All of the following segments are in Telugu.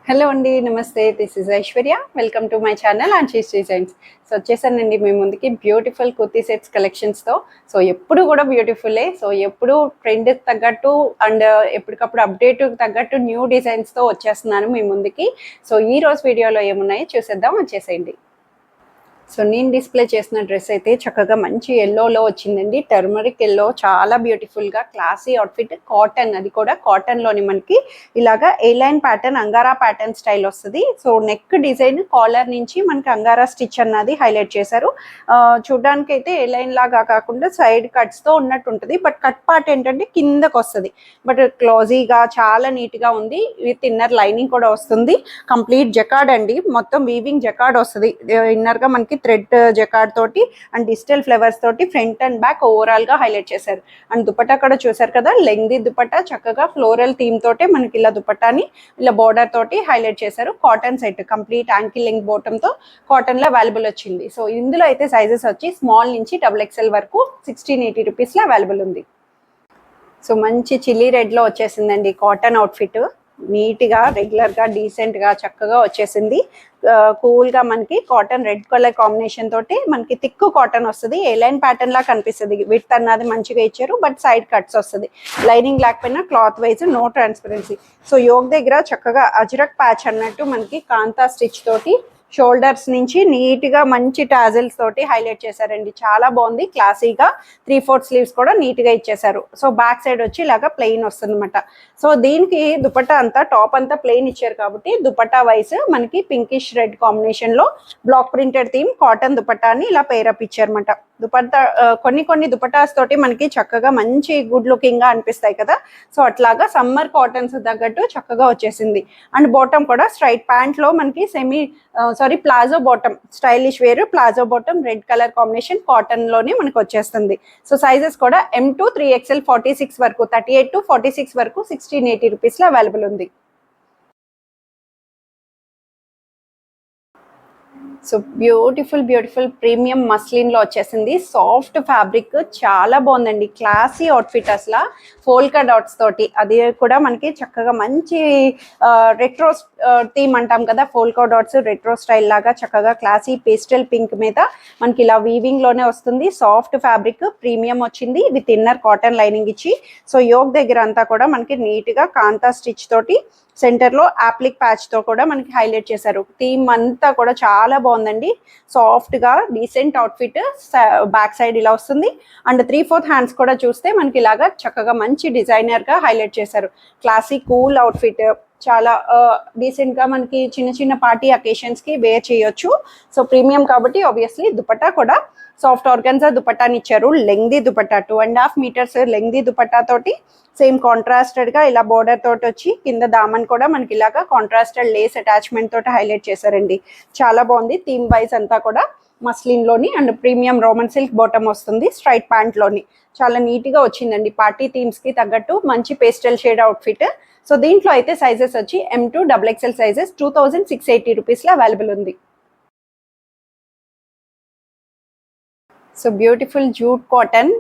హలో అండి, నమస్తే. This is Aishwarya. Welcome to my channel Anshis designs. So వచ్చేసానండి మీ ముందుకి బ్యూటిఫుల్ కుర్తీ సెట్స్ కలెక్షన్స్తో. సో ఎప్పుడు కూడా బ్యూటిఫుల్లే. సో ఎప్పుడు ట్రెండ్కి తగ్గట్టు అండ్ ఎప్పటికప్పుడు అప్డేట్ తగ్గట్టు న్యూ డిజైన్స్తో వచ్చేస్తున్నాను మీ ముందుకి. సో ఈ రోజు వీడియోలో ఏమున్నాయో చూసేద్దాం, వచ్చేసేయండి. సో నేను డిస్ప్లే చేసిన డ్రెస్ అయితే చక్కగా మంచి ఎల్లోలో వచ్చిందండి. టర్మరిక్ ఎల్లో, చాలా బ్యూటిఫుల్గా క్లాసీ అవుట్ఫిట్. కాటన్, అది కూడా కాటన్లోని మనకి ఇలాగా A-line pattern, Angara pattern style వస్తుంది. సో నెక్ డిజైన్ కాలర్ నుంచి మనకి అంగారా స్టిచ్ అన్నది హైలైట్ చేశారు. చూడడానికి అయితే ఏలైన్ లాగా కాకుండా సైడ్ కట్స్తో ఉన్నట్టు ఉంటుంది. బట్ కట్ పార్ట్ ఏంటంటే కిందకు వస్తుంది. బట్ క్లోజీగా చాలా నీట్గా ఉంది. విత్ ఇన్నర్ లైనింగ్ కూడా వస్తుంది. కంప్లీట్ జకార్డ్ అండి, మొత్తం వీవింగ్ జకార్డ్ వస్తుంది. ఇన్నర్గా మనకి థ్రెడ్ జకార్డ్ తోటి అండ్ డిజిటల్ ఫ్లవర్స్ తోటి ఫ్రంట్ అండ్ బ్యాక్ ఓవరాల్ గా హైలైట్ చేశారు. అండ్ దుపట్టా కూడా చూసారు కదా, లెంగ్దీ దుపట్టా, చక్కగా ఫ్లోరల్ థీమ్ తోటి మనకి ఇలా దుపట్టాని ఇలా బోర్డర్ తోటి హైలైట్ చేశారు. Cotton set, complete ankle length bottom తో కాటన్ లో అవైలబుల్ వచ్చింది. సో ఇందులో అయితే సైజెస్ వచ్చి స్మాల్ నుంచి XXL వరకు 1680 రూపీస్ లో అవైలబుల్ ఉంది. సో మంచి చిల్లీ రెడ్ లో వచ్చేసిందండి కాటన్ అవుట్ఫిట్. నీట్గా, రెగ్యులర్గా, డీసెంట్గా చక్కగా వచ్చేసింది. కూల్గా మనకి కాటన్ రెడ్ కలర్ కాంబినేషన్ తోటి మనకి థిక్ కాటన్ వస్తుంది. ఏలైన్ ప్యాటర్న్ లా కనిపిస్తుంది. విత్ అన్నది మంచిగా ఇచ్చారు, బట్ సైడ్ కట్స్ వస్తుంది. లైనింగ్ లేకపోయినా cloth wise no transparency. So యోగ్ దగ్గర చక్కగా అజ్రక్ ప్యాచ్ అన్నట్టు మనకి కాంతా స్టిచ్ తోటి షోల్డర్స్ నుంచి నీట్గా మంచి టాజిల్స్ తోటి హైలైట్ చేశారండి. చాలా బాగుంది, క్లాసీగా. 3/4 స్లీవ్స్ కూడా నీట్గా ఇచ్చేసారు. సో బ్యాక్ సైడ్ వచ్చి ఇలాగా ప్లెయిన్ వస్తుంది అనమాట. సో దీనికి దుపట్టా అంతా, టాప్ అంతా ప్లెయిన్ ఇచ్చారు కాబట్టి దుపట్టా వైస్ మనకి పింకిష్ రెడ్ కాంబినేషన్లో బ్లాక్ ప్రింటెడ్ థీమ్ కాటన్ దుపట్టాని ఇలా పేరప్ ఇచ్చారనమాట. దుపట్టా కొన్ని దుపట్టాస్ తోటి మనకి చక్కగా మంచి గుడ్ లుకింగ్ గా అనిపిస్తాయి కదా. సో అట్లాగా సమ్మర్ కాటన్స్ తగ్గట్టు చక్కగా వచ్చేసింది. అండ్ బాటమ్ కూడా స్ట్రైట్ ప్యాంట్ లో మనకి palazzo bottom, stylish wear palazzo bottom, red colour combination cotton లోనే మనకు వచ్చేస్తుంది. సో సైజెస్ కూడా M to 3XL 46 వరకు, 38 to 46 వరకు 1680 రూపీస్ లో అవైలబుల్ ఉంది. సో బ్యూటిఫుల్ ప్రీమియం మస్లిన్ లో వచ్చేసింది. సాఫ్ట్ ఫ్యాబ్రిక్, చాలా బాగుందండి. క్లాసీ అవుట్ఫిట్ అసలు, ఫోల్కా డాట్స్ తోటి. అది కూడా మనకి చక్కగా మంచి రెట్రో థీమ్ అంటాం కదా, ఫోల్కా డాట్స్ రెట్రో స్టైల్ లాగా చక్కగా క్లాసీ పేస్టల్ పింక్ మీద మనకి ఇలా వీవింగ్ లోనే వస్తుంది. సాఫ్ట్ ఫ్యాబ్రిక్, ప్రీమియం వచ్చింది విత్ ఇన్నర్ కాటన్ లైనింగ్ ఇచ్చి. సో యోగ్ దగ్గర అంతా కూడా మనకి నీట్ గా కాంతా స్టిచ్ తోటి సెంటర్ లో యాప్లిక్ ప్యాచ్ తో కూడా మనకి హైలైట్ చేశారు. థీమ్ అంతా కూడా చాలా బాగుందండి. సాఫ్ట్ గా డీసెంట్ అవుట్ఫిట్. బ్యాక్ సైడ్ ఇలా వస్తుంది. అండ్ 3/4 హ్యాండ్స్ కూడా చూస్తే మనకి ఇలాగా చక్కగా మంచి డిజైనర్ గా హైలైట్ చేశారు. క్లాసీ కూల్ అవుట్ఫిట్, చాలా డీసెంట్ గా మనకి చిన్న చిన్న పార్టీ అకేషన్స్ కి వేర్ చేయొచ్చు. సో ప్రీమియం కాబట్టి ఆబ్వియస్లీ దుపట్టా కూడా సాఫ్ట్ ఆర్గన్జా దుపట్టాని ఇచ్చారు. Lengthy dupatta, 2.5 metres lengthy dupatta తోటి సేమ్ కాంట్రాస్టెడ్ గా ఇలా బోర్డర్ తోటి వచ్చి కింద దామన్ కూడా మనకి ఇలాగా కాంట్రాస్టెడ్ లేస్ అటాచ్మెంట్ తోటి హైలైట్ చేశారండి. చాలా బాగుంది. థీమ్ వైజ్ అంతా కూడా మస్లిన్ లోని and premium Roman silk bottom వస్తుంది. స్ట్రైట్ ప్యాంట్ లోని చాలా నీట్ గా వచ్చిందండి. పార్టీ థీమ్స్ కి తగ్గట్టు మంచి పేస్టల్ షేడ్ అవుట్ఫిట్. సో దీంట్లో అయితే సైజెస్ వచ్చి M to XXL sizes 2680 rupees లో అవైలబుల్ ఉంది. So beautiful jute cotton,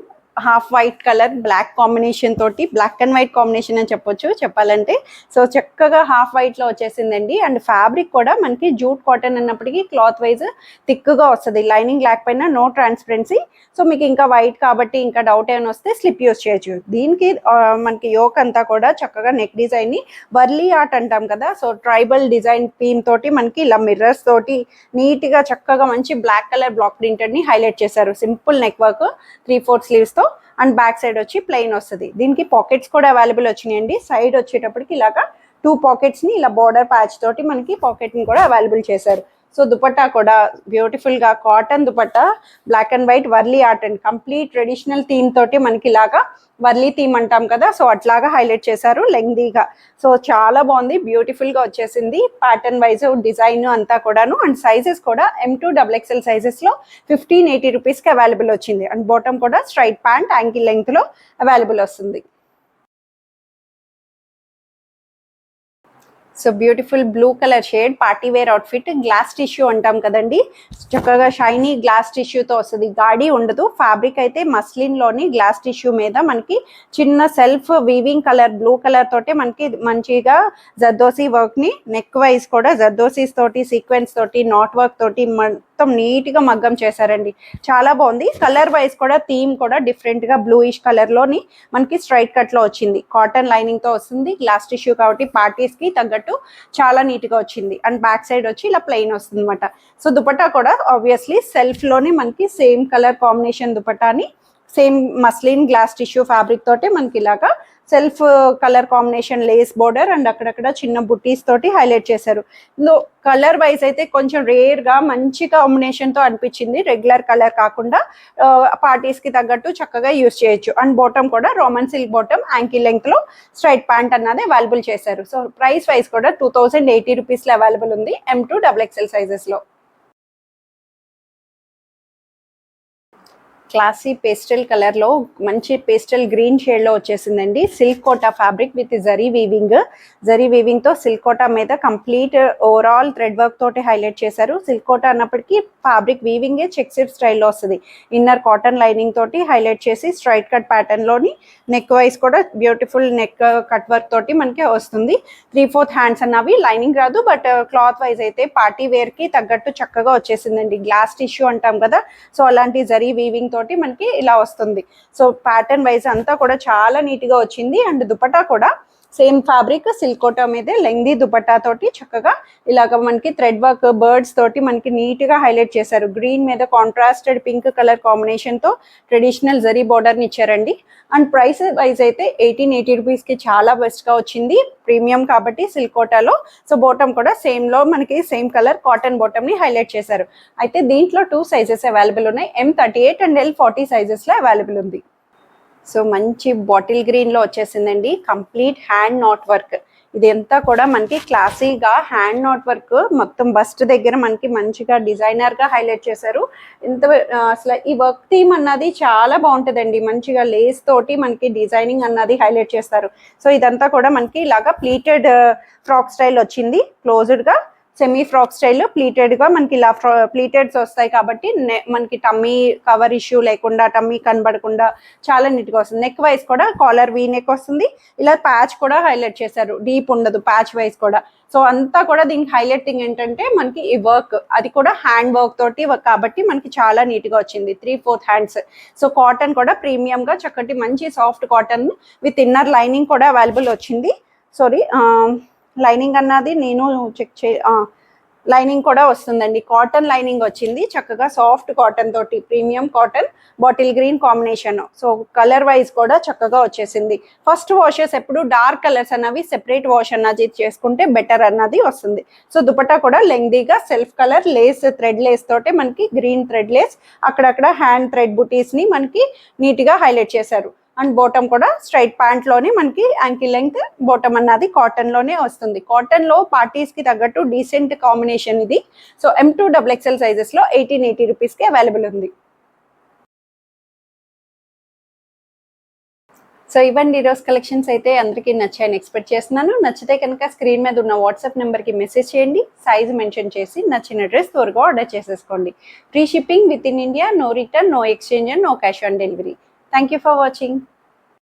half white colour black combination తోటి, బ్లాక్ అండ్ వైట్ కాంబినేషన్ అని చెప్పొచ్చు చెప్పాలంటే. సో చక్కగా హాఫ్ వైట్ లో వచ్చేసిందండి. అండ్ ఫ్యాబ్రిక్ కూడా మనకి జూట్ కాటన్ అన్నప్పటికీ క్లాత్ వైజ్ థిక్ గా వస్తుంది. లైనింగ్ లేకపోయినా నో ట్రాన్స్పరెన్సీ. సో మీకు ఇంకా వైట్ కాబట్టి ఇంకా డౌట్ ఏమైనా వస్తే స్లిప్ యూస్ చేయొచ్చు. దీనికి మనకి యోక్ అంతా కూడా చక్కగా నెక్ డిజైన్ ని వర్లీ ఆర్ట్ అంటాం కదా, సో ట్రైబల్ డిజైన్ థీమ్ తోటి మనకి ఇలా మిర్రర్స్ తోటి నీట్ గా చక్కగా మంచి బ్లాక్ కలర్ బ్లాక్ ప్రింటెడ్ ని హైలైట్ చేశారు. సింపుల్ నెక్ వర్క్, 3/4 స్లీవ్స్ తో. అండ్ బ్యాక్ సైడ్ వచ్చి ప్లెయిన్ వస్తుంది. దీనికి పాకెట్స్ కూడా అవైలబుల్ వచ్చినాయండి. సైడ్ వచ్చేటప్పటికి ఇలాగా 2 పాకెట్స్ ని ఇలా బోర్డర్ ప్యాచ్ తోటి మనకి పాకెట్ ని కూడా అవైలబుల్ చేశారు. సో దుపట్టా కూడా బ్యూటిఫుల్ గా cotton dupatta, black and white Warli art and complete traditional theme తోటి మనకి ఇలాగా వర్లీ థీమ్ అంటాం కదా, సో అట్లాగా హైలైట్ చేశారు లెంగ్దీగా. సో చాలా బాగుంది, బ్యూటిఫుల్ గా వచ్చేసింది ప్యాటర్న్ వైజ్ డిజైన్ అంతా కూడాను. అండ్ సైజెస్ కూడా M to XXL సైజెస్ లో 1580 రూపీస్ కి అవైలబుల్ వచ్చింది. అండ్ బాటమ్ కూడా స్ట్రైట్ ప్యాంట్ యాంకిల్ లెంగ్త్ లో అవైలబుల్ వస్తుంది. So beautiful blue colour shade party wear outfit, glass tissue అంటాం కదండి, చక్కగా షైనీ గ్లాస్ టిష్యూతో వస్తుంది, గాడి ఉండదు. ఫ్యాబ్రిక్ అయితే మస్లిన్ లోని గ్లాస్ టిష్యూ మీద మనకి చిన్న self weaving colour blue colour తోటి మనకి మంచిగా జర్దోసి వర్క్ ని, నెక్ వైజ్ కూడా జర్దోసీస్ తోటి సీక్వెన్స్ తోటి నాట్ వర్క్ తోటి మొత్తం నీట్ గా మగ్గం చేశారండి. చాలా బాగుంది. కలర్ వైజ్ కూడా థీమ్ కూడా డిఫరెంట్ గా బ్లూయిష్ కలర్ లోని మనకి స్ట్రైట్ కట్ లో వచ్చింది. కాటన్ లైనింగ్ తో వస్తుంది, గ్లాస్ టిష్యూ కాబట్టి పార్టీస్ కి తగ్గట్టు చాలా నీట్ గా వచ్చింది. అండ్ బ్యాక్ సైడ్ వచ్చి ఇలా ప్లెయిన్ వస్తుంది అనమాట. సో దుపట్టా కూడా ఆబ్వియస్లీ సెల్ఫ్ లోనే మనకి సేమ్ కలర్ కాంబినేషన్ దుపట్టాని same muslin glass tissue fabric తోటి మనకి ఇలాగా self colour combination lace border and అక్కడక్కడ చిన్న బుట్టీస్ తోటి హైలైట్ చేశారు. ఇందులో కలర్ వైజ్ అయితే కొంచెం రేర్ గా మంచి కాంబినేషన్ తో అనిపించింది, రెగ్యులర్ కలర్ కాకుండా పార్టీస్ కి తగ్గట్టు చక్కగా యూస్ చేయొచ్చు. అండ్ బాటమ్ కూడా Roman silk bottom, ankle length లో స్ట్రైట్ ప్యాంట్ అన్నది అవైలబుల్ చేశారు. సో ప్రైస్ వైజ్ కూడా 2080 రూపీస్ లో అవైలబుల్ ఉంది M2 XXL సైజెస్ లో. క్లాసీ పేస్టల్ కలర్ లో మంచి పేస్టల్ గ్రీన్ షేడ్ లో వచ్చేసిందండి. Silk Kota fabric with zari weaving తో సిల్క్ కోటా మీద కంప్లీట్ ఓవరాల్ థ్రెడ్ వర్క్ తోటి హైలైట్ చేశారు. సిల్క్ కోటా అన్నప్పటికీ ఫ్యాబ్రిక్ వీవింగ్ చెక్స్డ్ స్టైల్లో వస్తుంది. ఇన్నర్ కాటన్ లైనింగ్ తోటి హైలైట్ చేసి స్ట్రైట్ కట్ ప్యాటర్న్ లోని నెక్ వైజ్ కూడా బ్యూటిఫుల్ నెక్ కట్ వర్క్ తోటి మనకి వస్తుంది. 3/4 హ్యాండ్స్ అన్నవి, లైనింగ్ రాదు బట్ క్లాత్ వైజ్ అయితే పార్టీ వేర్ కి తగ్గట్టు చక్కగా వచ్చేసిందండి. గ్లాస్ టిష్యూ అంటాం కదా, సో అలాంటి జరీ వీవింగ్ తోటి మనకి ఇలా వస్తుంది. సో ప్యాటర్న్ వైజ్ అంతా కూడా చాలా నీట్ గా వచ్చింది. అండ్ దుపట్టా కూడా సేమ్ ఫ్యాబ్రిక్ సిల్క్ కోటా మీదే లెంగ్దీ దుపట్టా తోటి చక్కగా ఇలాగ మనకి థ్రెడ్ వర్క్ బర్డ్స్ తోటి మనకి నీట్ గా హైలైట్ చేశారు. గ్రీన్ మీద కాంట్రాస్టెడ్ పింక్ కలర్ కాంబినేషన్ తో ట్రెడిషనల్ జరీ బోర్డర్ ని ఇచ్చారండి. అండ్ ప్రైస్ వైజ్ అయితే 1880 రూపీస్ కి చాలా బెస్ట్ గా వచ్చింది, ప్రీమియం కాబట్టి సిల్క్ కోటాలో. సో బాటమ్ కూడా సేమ్ లో మనకి సేమ్ కలర్ కాటన్ బాటమ్ ని హైలైట్ చేశారు. అయితే దీంట్లో 2 సైజెస్ అవైలబుల్ ఉన్నాయి, M38 అండ్ L40 సైజెస్ లో అవైలబుల్ ఉంది. సో మంచి బాటిల్ గ్రీన్ లో వచ్చేసిందండి, కంప్లీట్ హ్యాండ్ నాట్ వర్క్. ఇదంతా కూడా మనకి క్లాసీగా హ్యాండ్ నాట్ వర్క్ మొత్తం బస్ట్ దగ్గర మనకి మంచిగా డిజైనర్ గా హైలైట్ చేశారు. ఎంత అసలు ఈ వర్క్ థీమ్ అన్నది చాలా బాగుంటుందండి. మంచిగా లేస్ తోటి మనకి డిజైనింగ్ అన్నది హైలైట్ చేస్తారు. సో ఇదంతా కూడా మనకి ఇలాగా ప్లీటెడ్ ఫ్రాక్ స్టైల్ వచ్చింది, క్లోజ్డ్ గా సెమీ ఫ్రాక్ స్టైల్ ప్లీటెడ్ గా మనకి ఇలా ప్లీటెడ్స్ వస్తాయి కాబట్టి మనకి టమ్మీ కవర్ ఇష్యూ లేకుండా, టమ్మీ కనబడకుండా చాలా నీట్ గా వస్తుంది. నెక్ వైజ్ కూడా కాలర్ వీ నెక్ వస్తుంది. ఇలా ప్యాచ్ కూడా హైలైట్ చేశారు, డీప్ ఉండదు ప్యాచ్ వైజ్ కూడా. సో అంతా కూడా దీనికి హైలైటింగ్ ఏంటంటే మనకి ఈ వర్క్ అది కూడా హ్యాండ్ వర్క్ తోటి కాబట్టి మనకి చాలా నీట్ గా వచ్చింది. 3/4 హ్యాండ్స్. సో కాటన్ కూడా ప్రీమియం గా చక్కటి మంచి soft cotton with inner lining కూడా అవైలబుల్ వచ్చింది. సారీ, లైనింగ్ అన్నది నేను చెక్ లైనింగ్ కూడా వస్తుందండి, కాటన్ లైనింగ్ వచ్చింది. చక్కగా సాఫ్ట్ కాటన్ తోటి premium cotton bottle green combination. So colour wise కూడా చక్కగా వచ్చేసింది. ఫస్ట్ వాషెస్ ఎప్పుడు డార్క్ కలర్స్ అన్నవి సెపరేట్ వాష్ అన్నది చేసుకుంటే బెటర్ అన్నది వస్తుంది. సో దుపట్టా కూడా లెంగ్దీగా self colour lace thread lace తోటే మనకి గ్రీన్ థ్రెడ్ లేస్, అక్కడక్కడ హ్యాండ్ థ్రెడ్ బుటీస్ ని మనకి నీట్ గా హైలైట్ చేశారు. అండ్ బాటమ్ కూడా స్ట్రైట్ ప్యాంట్ లోనే మనకి యాంకిల్ లెంగ్త్ బాటమ్ అన్నది కాటన్ లోనే వస్తుంది. కాటన్ లో పార్టీస్ కి తగ్గట్టు డీసెంట్ కాంబినేషన్ ఇది. సో M2 XXL సైజెస్ లో 1880 రూపీస్ కి అవైలబుల్ ఉంది. సో ఇవన్నీ ఈరోజు కలెక్షన్స్ అయితే అందరికీ నచ్చాయని ఎక్స్పెక్ట్ చేస్తున్నాను. నచ్చితే కనుక స్క్రీన్ మీద ఉన్న వాట్సాప్ నెంబర్కి మెసేజ్ చేయండి, సైజ్ మెన్షన్ చేసి నచ్చిన డ్రెస్ త్వరగా ఆర్డర్ చేసేసుకోండి. Free shipping within India, no return, no exchange and no cash on delivery. Thank you for watching.